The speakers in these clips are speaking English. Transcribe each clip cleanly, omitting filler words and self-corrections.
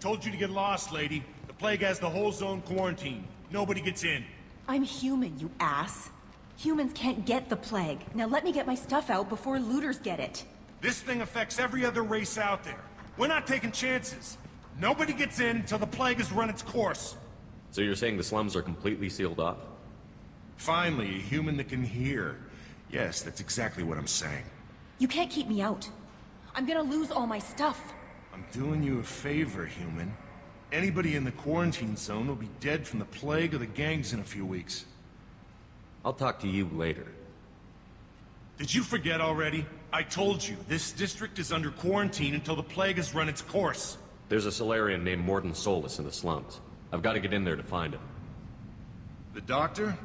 told you to get lost, lady. The plague has the whole zone quarantined. Nobody gets in. I'm human, you ass. Humans can't get the plague. Now let me get my stuff out before looters get it. This thing affects every other race out there. We're not taking chances. Nobody gets in until the plague has run its course. So you're saying the slums are completely sealed off? Finally, a human that can hear. Yes, that's exactly what I'm saying. You can't keep me out. I'm gonna lose all my stuff. I'm doing you a favor, human. Anybody in the quarantine zone will be dead from the plague or the gangs in a few weeks. I'll talk to you later. Did you forget already? I told you, this district is under quarantine until the plague has run its course. There's a Solarian named Mordin Solus in the slums. I've got to get in there to find him. The doctor?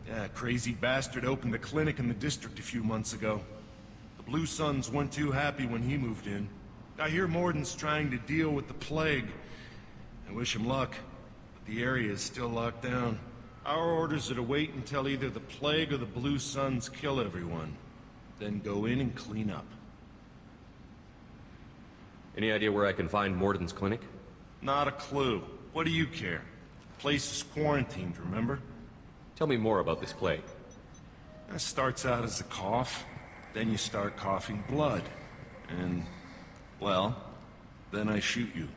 Yeah, crazy bastard opened a clinic in the district a few months ago. The Blue Suns weren't too happy when he moved in. I hear Mordin's trying to deal with the plague. I wish him luck, but the area is still locked down. Our orders are to wait until either the plague or the Blue Suns kill everyone. Then go in and clean up. Any idea where I can find Mordin's clinic? Not a clue. What do you care? The place is quarantined, remember? Tell me more about this plague. It starts out as a cough, then you start coughing blood. And, well, then I shoot you.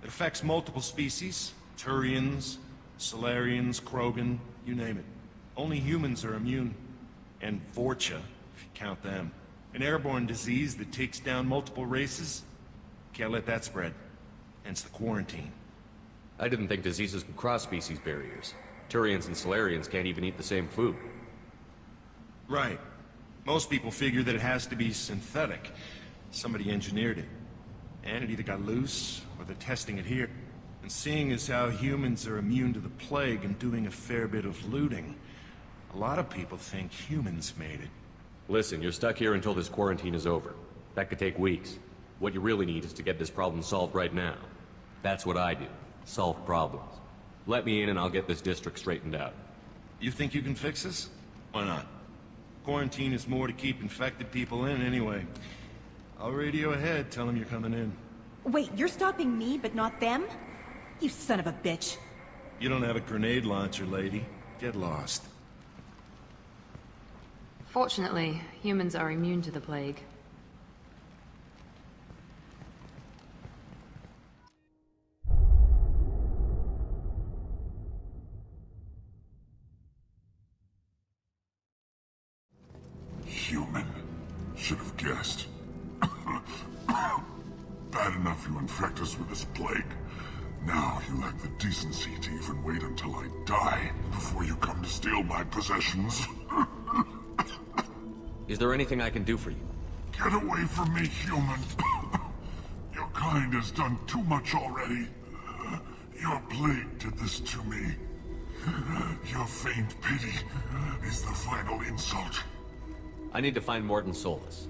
It affects multiple species. Turians, Solarians, Krogan, you name it. Only humans are immune. And Vorcha, if you count them. An airborne disease that takes down multiple races. Can't let that spread. Hence the quarantine. I didn't think diseases could cross species barriers. Turians and Solarians can't even eat the same food. Right. Most people figure that it has to be synthetic. Somebody engineered it. And it either got loose, or they're testing it here. And seeing as how humans are immune to the plague and doing a fair bit of looting, a lot of people think humans made it. Listen, you're stuck here until this quarantine is over. That could take weeks. What you really need is to get this problem solved right now. That's what I do. Solve problems. Let me in and I'll get this district straightened out. You think you can fix this? Why not? Quarantine is more to keep infected people in anyway. I'll radio ahead, tell them you're coming in. Wait, you're stopping me, but not them? You son of a bitch. You don't have a grenade launcher, lady. Get lost. Fortunately, humans are immune to the plague. Human. Should have guessed. Bad enough you infect us with this plague. Now you lack the decency to even wait until I die before you come to steal my possessions. Is there anything I can do for you? Get away from me, human. Your kind has done too much already. Your plague did this to me. Your feigned pity is the final insult. I need to find Mordin Solus.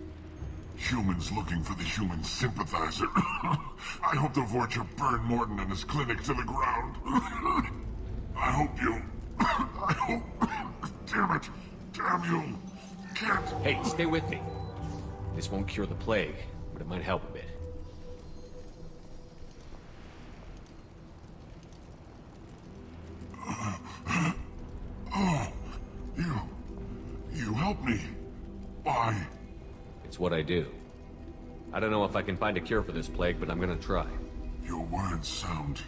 Humans looking for the human sympathizer. I hope the Vorcha burn Mordin and his clinic to the ground. I hope you... I hope... Damn it! Damn you! Can't... Hey, stay with me. This won't cure the plague, but it might help a bit. Oh, you helped me. Why? It's what I do. I don't know if I can find a cure for this plague, but I'm gonna try. Your words sound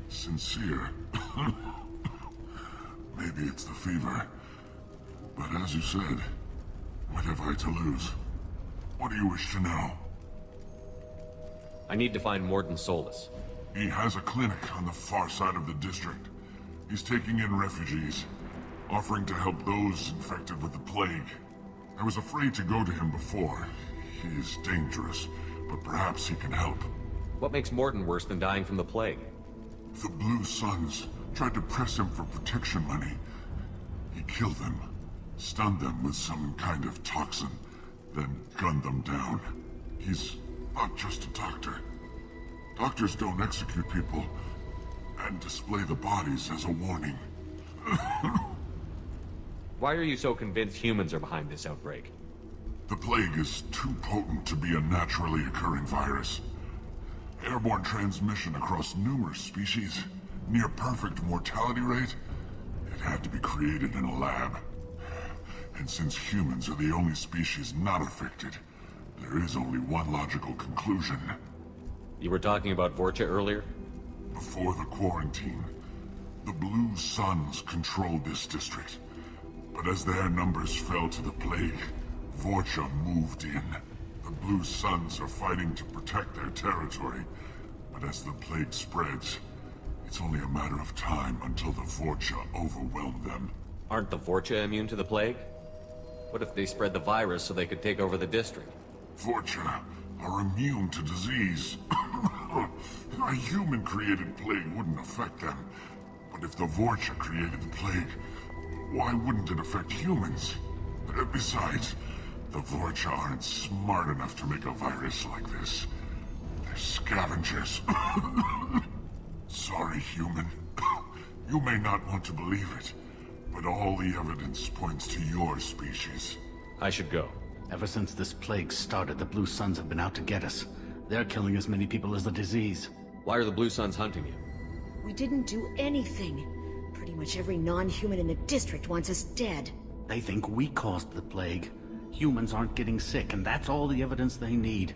sincere. Maybe it's the fever. But as you said, what have I to lose? What do you wish to know? I need to find Mordin Solus. He has a clinic on the far side of the district. He's taking in refugees, offering to help those infected with the plague. I was afraid to go to him before. He is dangerous, but perhaps he can help. What makes Mordin worse than dying from the plague? The Blue Suns tried to press him for protection money. He killed them, stunned them with some kind of toxin, then gunned them down. He's not just a doctor. Doctors don't execute people and display the bodies as a warning. Why are you so convinced humans are behind this outbreak? The plague is too potent to be a naturally occurring virus. Airborne transmission across numerous species, near perfect mortality rate. It had to be created in a lab. And since humans are the only species not affected, there is only one logical conclusion. You were talking about Vorcha earlier? Before the quarantine, the Blue Suns controlled this district. But as their numbers fell to the plague, Vorcha moved in. The Blue Suns are fighting to protect their territory. But as the plague spreads, it's only a matter of time until the Vorcha overwhelm them. Aren't the Vorcha immune to the plague? What if they spread the virus so they could take over the district? Vorcha are immune to disease. A human-created plague wouldn't affect them. But if the Vorcha created the plague, why wouldn't it affect humans? Besides, the Vorcha aren't smart enough to make a virus like this. They're scavengers. Sorry, human. You may not want to believe it, but all the evidence points to your species. I should go. Ever since this plague started, the Blue Suns have been out to get us. They're killing as many people as the disease. Why are the Blue Suns hunting you? We didn't do anything. Pretty much every non-human in the district wants us dead. They think we caused the plague. Humans aren't getting sick, and that's all the evidence they need.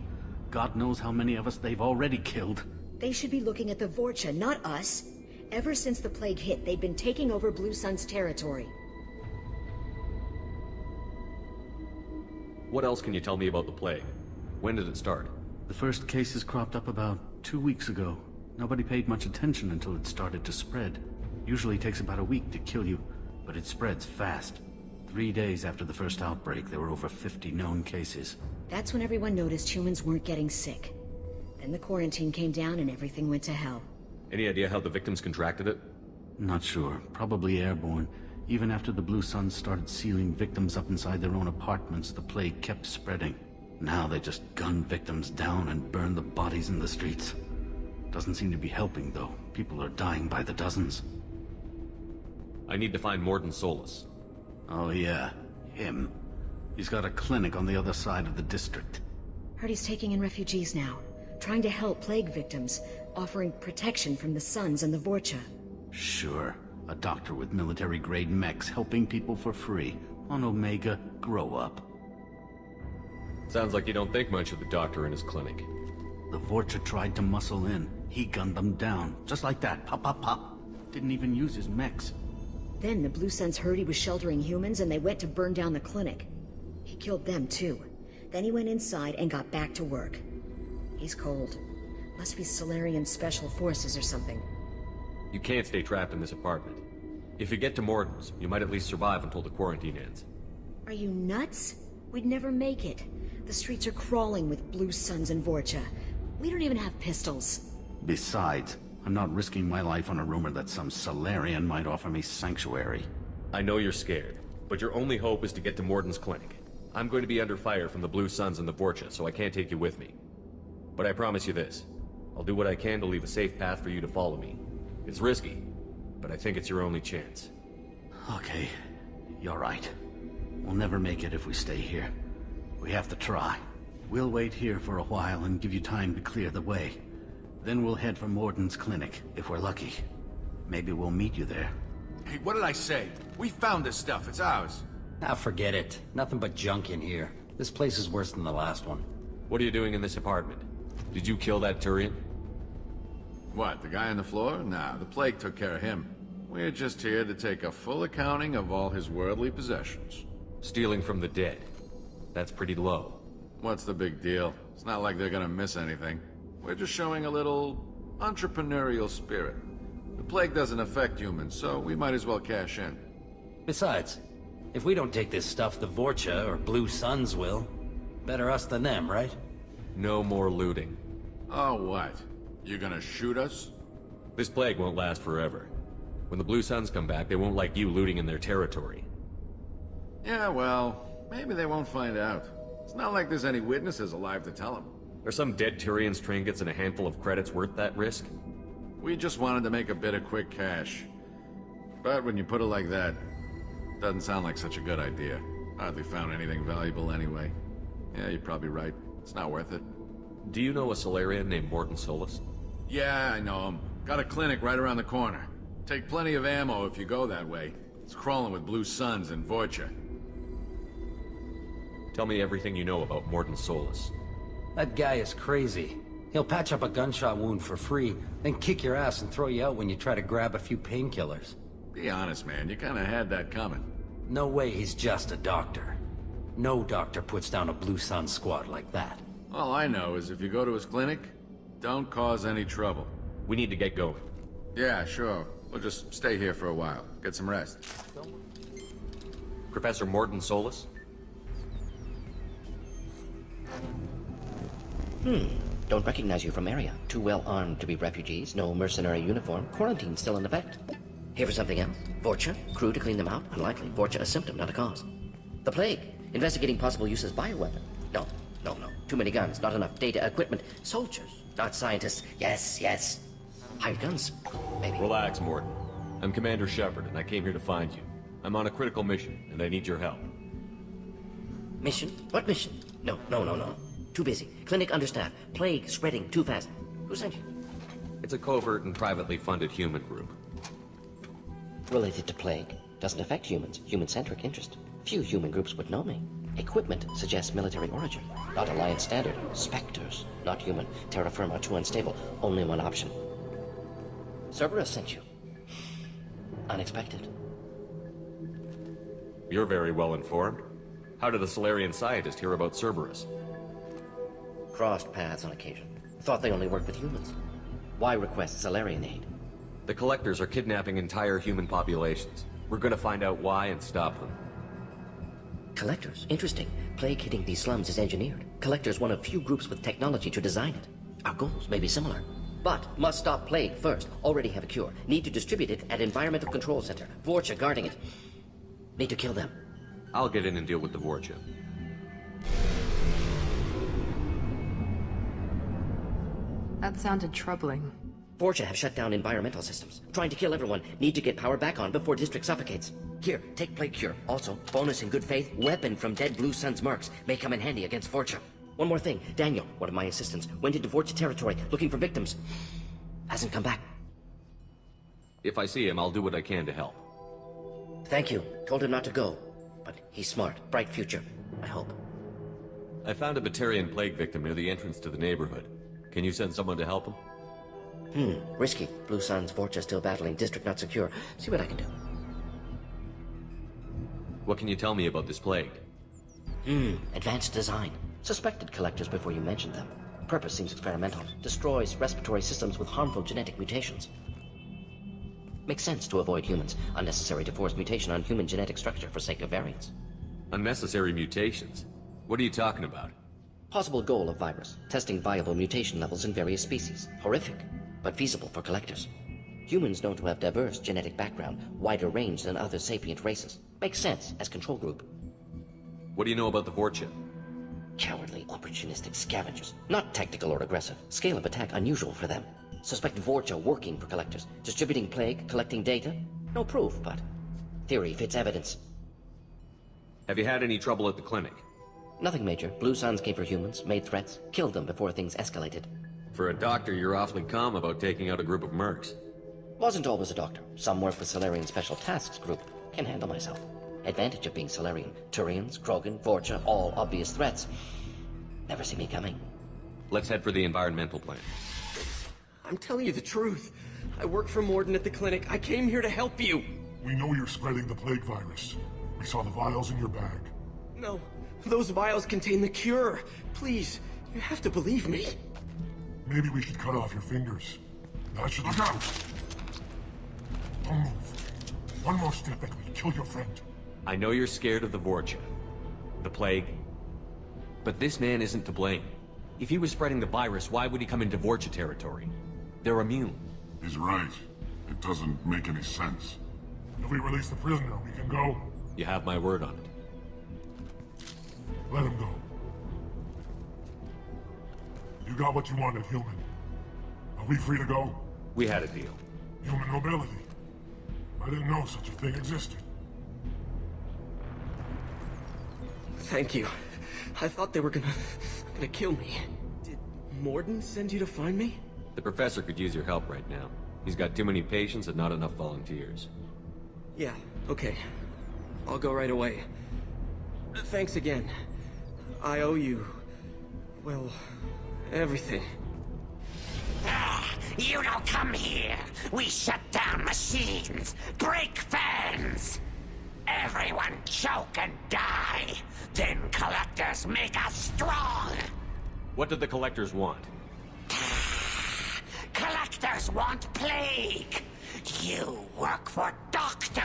God knows how many of us they've already killed. They should be looking at the Vorcha, not us. Ever since the plague hit, they've been taking over Blue Sun's territory. What else can you tell me about the plague? When did it start? The first cases cropped up about 2 weeks ago. Nobody paid much attention until it started to spread. Usually takes about a week to kill you, but it spreads fast. 3 days after the first outbreak, there were over 50 known cases. That's when everyone noticed humans weren't getting sick. Then the quarantine came down and everything went to hell. Any idea how the victims contracted it? Not sure. Probably airborne. Even after the Blue Suns started sealing victims up inside their own apartments, the plague kept spreading. Now they just gun victims down and burn the bodies in the streets. Doesn't seem to be helping, though. People are dying by the dozens. I need to find Mordin Solus. Oh yeah, him. He's got a clinic on the other side of the district. Heard he's taking in refugees now, trying to help plague victims, offering protection from the Suns and the Vorcha. Sure. A doctor with military-grade mechs helping people for free. On Omega, grow up. Sounds like you don't think much of the doctor in his clinic. The Vorcha tried to muscle in. He gunned them down. Just like that. Pop, pop, pop. Didn't even use his mechs. Then the Blue Suns heard he was sheltering humans and they went to burn down the clinic. He killed them too. Then he went inside and got back to work. He's cold. Must be Solarian Special Forces or something. You can't stay trapped in this apartment. If you get to Mordin's, you might at least survive until the quarantine ends. Are you nuts? We'd never make it. The streets are crawling with Blue Suns and Vorcha. We don't even have pistols. Besides, I'm not risking my life on a rumor that some Solarian might offer me sanctuary. I know you're scared, but your only hope is to get to Mordin's clinic. I'm going to be under fire from the Blue Suns and the Vorcha, so I can't take you with me. But I promise you this. I'll do what I can to leave a safe path for you to follow me. It's risky, but I think it's your only chance. Okay, you're right. We'll never make it if we stay here. We have to try. We'll wait here for a while and give you time to clear the way. Then we'll head for Mordin's clinic, if we're lucky. Maybe we'll meet you there. Hey, what did I say? We found this stuff. It's ours. Ah, forget it. Nothing but junk in here. This place is worse than the last one. What are you doing in this apartment? Did you kill that Turian? What, the guy on the floor? Nah, the plague took care of him. We're just here to take a full accounting of all his worldly possessions. Stealing from the dead. That's pretty low. What's the big deal? It's not like they're gonna miss anything. We're just showing a little entrepreneurial spirit. The plague doesn't affect humans, so we might as well cash in. Besides, if we don't take this stuff, the Vorcha or Blue Suns will. Better us than them, right? No more looting. Oh, what? You gonna shoot us? This plague won't last forever. When the Blue Suns come back, they won't like you looting in their territory. Yeah, well, maybe they won't find out. It's not like there's any witnesses alive to tell them. Are some dead Turian's trinkets and a handful of credits worth that risk? We just wanted to make a bit of quick cash. But when you put it like that, doesn't sound like such a good idea. Hardly found anything valuable anyway. Yeah, you're probably right. It's not worth it. Do you know a Solarian named Mordin Solus? Yeah, I know him. Got a clinic right around the corner. Take plenty of ammo if you go that way. It's crawling with Blue Suns and Vorcha. Tell me everything you know about Mordin Solus. That guy is crazy. He'll patch up a gunshot wound for free, then kick your ass and throw you out when you try to grab a few painkillers. Be honest, man. You kinda had that coming. No way he's just a doctor. No doctor puts down a Blue Sun squad like that. All I know is if you go to his clinic, don't cause any trouble. We need to get going. Yeah, sure. We'll just stay here for a while. Get some rest. Professor Mordin Solus? Don't recognize you from area. Too well armed to be refugees, no mercenary uniform, quarantine still in effect. Here for something else? Vorcha? Crew to clean them out? Unlikely. Vorcha a symptom, not a cause. The plague? Investigating possible use as bioweapon? No. Too many guns, not enough data, equipment. Soldiers, not scientists. Yes. Hired guns, maybe. Relax, Mordin. I'm Commander Shepard, and I came here to find you. I'm on a critical mission, and I need your help. Mission? What mission? No. Too busy. Clinic understaffed. Plague spreading too fast. Who sent you? It's a covert and privately funded human group. Related to plague. Doesn't affect humans. Human-centric interest. Few human groups would know me. Equipment suggests military origin. Not Alliance standard. Spectres. Not human. Terra firma too unstable. Only one option. Cerberus sent you. Unexpected. You're very well informed. How did a Solarian scientist hear about Cerberus? Crossed paths on occasion. Thought they only worked with humans. Why request Solarian aid? The Collectors are kidnapping entire human populations. We're gonna find out why and stop them. Collectors? Interesting. Plague hitting these slums is engineered. Collectors one of few groups with technology to design it. Our goals may be similar. But must stop plague first. Already have a cure. Need to distribute it at Environmental Control Center. Vorcha guarding it. Need to kill them. I'll get in and deal with the Vorcha. That sounded troubling. Vorcha have shut down environmental systems. Trying to kill everyone. Need to get power back on before district suffocates. Here, take plague cure. Also, bonus in good faith, weapon from dead Blue Sun's mercs. May come in handy against Vorcha. One more thing. Daniel, one of my assistants, went into Vorcha territory looking for victims. Hasn't come back. If I see him, I'll do what I can to help. Thank you. Told him not to go. But he's smart. Bright future. I hope. I found a Batarian plague victim near the entrance to the neighborhood. Can you send someone to help him? Risky. Blue Sun's Vorcha still battling. District not secure. See what I can do. What can you tell me about this plague? Advanced design. Suspected collectors before you mentioned them. Purpose seems experimental. Destroys respiratory systems with harmful genetic mutations. Makes sense to avoid humans. Unnecessary to force mutation on human genetic structure for sake of variants. Unnecessary mutations? What are you talking about? Possible goal of virus. Testing viable mutation levels in various species. Horrific, but feasible for collectors. Humans known to have diverse genetic background, wider range than other sapient races. Makes sense as control group. What do you know about the Vorcha? Cowardly, opportunistic scavengers. Not tactical or aggressive. Scale of attack unusual for them. Suspect Vorcha working for collectors. Distributing plague, collecting data. No proof, but theory fits evidence. Have you had any trouble at the clinic? Nothing major. Blue Suns came for humans, made threats, killed them before things escalated. For a doctor, you're awfully calm about taking out a group of mercs. Wasn't always a doctor. Some work with Solarian Special Tasks Group. Can handle myself. Advantage of being Solarian. Turians, Krogan, Vorcha, all obvious threats. Never see me coming. Let's head for the environmental plant. I'm telling you the truth. I work for Mordin at the clinic. I came here to help you. We know you're spreading the plague virus. We saw the vials in your bag. No, those vials contain the cure. Please, you have to believe me. Maybe we should cut off your fingers. That should look out! Don't move. One more step and we kill your friend. I know you're scared of the Vorcha, the plague, but this man isn't to blame. If he was spreading the virus, why would he come into Vorcha territory? They're immune. He's right. It doesn't make any sense. If we release the prisoner, we can go. You have my word on it. Let him go. You got what you wanted, human. Are we free to go? We had a deal. Human nobility. I didn't know such a thing existed. Thank you. I thought they were gonna kill me. Did Mordin send you to find me? The professor could use your help right now. He's got too many patients and not enough volunteers. Yeah, okay. I'll go right away. Thanks again. I owe you... well, everything. You don't come here. We shut down machines, break fans. Everyone choke and die. Then collectors make us strong. What did the collectors want? Collectors want plague. You work for Doctor.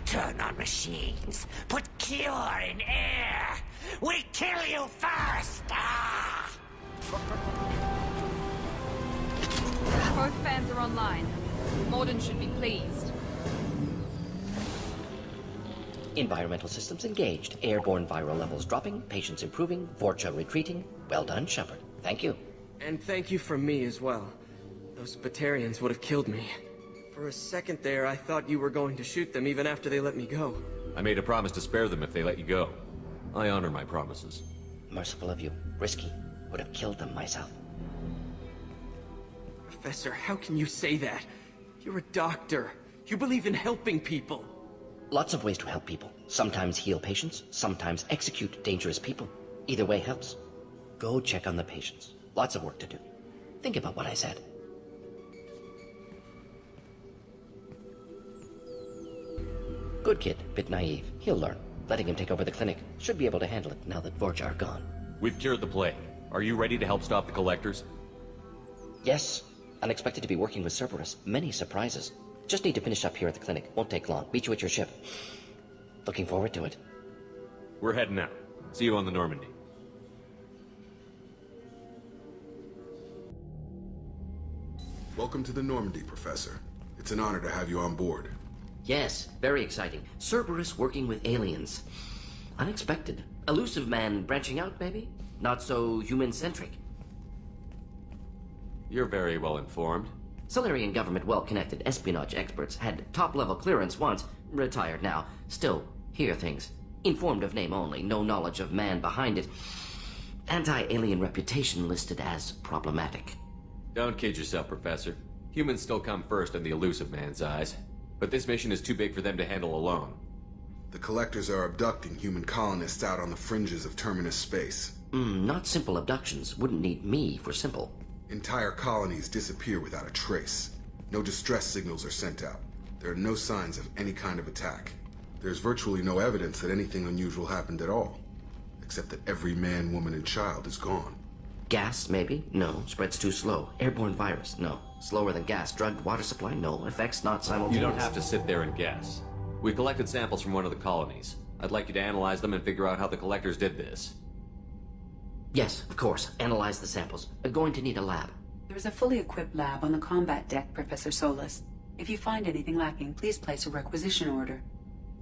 Turn on machines. Put cure in air. We kill you first. Both fans are online. Mordin should be pleased. Environmental systems engaged. Airborne viral levels dropping. Patients improving. Vorcha retreating. Well done, Shepard. Thank you. And thank you from me as well. Those Batarians would have killed me. For a second there, I thought you were going to shoot them even after they let me go. I made a promise to spare them if they let you go. I honor my promises. Merciful of you. Risky. Would have killed them myself. Professor, how can you say that? You're a doctor. You believe in helping people. Lots of ways to help people. Sometimes heal patients, sometimes execute dangerous people. Either way helps. Go check on the patients. Lots of work to do. Think about what I said. Good kid, bit naive. He'll learn. Letting him take over the clinic. Should be able to handle it now that Vorcha are gone. We've cured the plague. Are you ready to help stop the collectors? Yes. Unexpected to be working with Cerberus. Many surprises. Just need to finish up here at the clinic. Won't take long. Meet you at your ship. Looking forward to it. We're heading out. See you on the Normandy. Welcome to the Normandy, Professor. It's an honor to have you on board. Yes, very exciting. Cerberus working with aliens. Unexpected. Elusive man branching out, maybe? Not so human-centric. You're very well informed. Solarian government well-connected espionage experts had top-level clearance once, retired now. Still, hear things. Informed of name only, no knowledge of man behind it. Anti-alien reputation listed as problematic. Don't kid yourself, Professor. Humans still come first in the elusive man's eyes. But this mission is too big for them to handle alone. The Collectors are abducting human colonists out on the fringes of Terminus space. Not simple abductions. Wouldn't need me for simple. Entire colonies disappear without a trace. No distress signals are sent out. There are no signs of any kind of attack. There's virtually no evidence that anything unusual happened at all. Except that every man, woman, and child is gone. Gas, maybe? No. Spreads too slow. Airborne virus? No. Slower than gas. Drugged water supply? No. Effects not simultaneous. You don't have to sit there and guess. We collected samples from one of the colonies. I'd like you to analyze them and figure out how the collectors did this. Yes, of course. Analyze the samples. Going to need a lab. There's a fully equipped lab on the combat deck, Professor Solus. If you find anything lacking, please place a requisition order.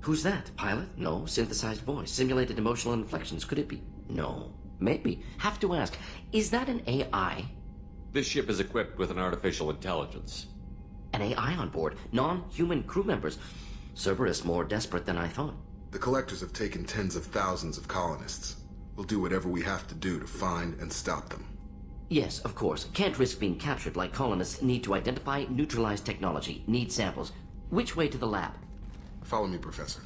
Who's that? Pilot? No. Synthesized voice. Simulated emotional inflections. Could it be? No. Maybe. Have to ask. Is that an AI? This ship is equipped with an artificial intelligence. An AI on board? Non-human crew members? Cerberus more desperate than I thought. The Collectors have taken tens of thousands of colonists. We'll do whatever we have to do to find and stop them. Yes, of course. Can't risk being captured like colonists. Need to identify, neutralize technology. Need samples. Which way to the lab? Follow me, Professor.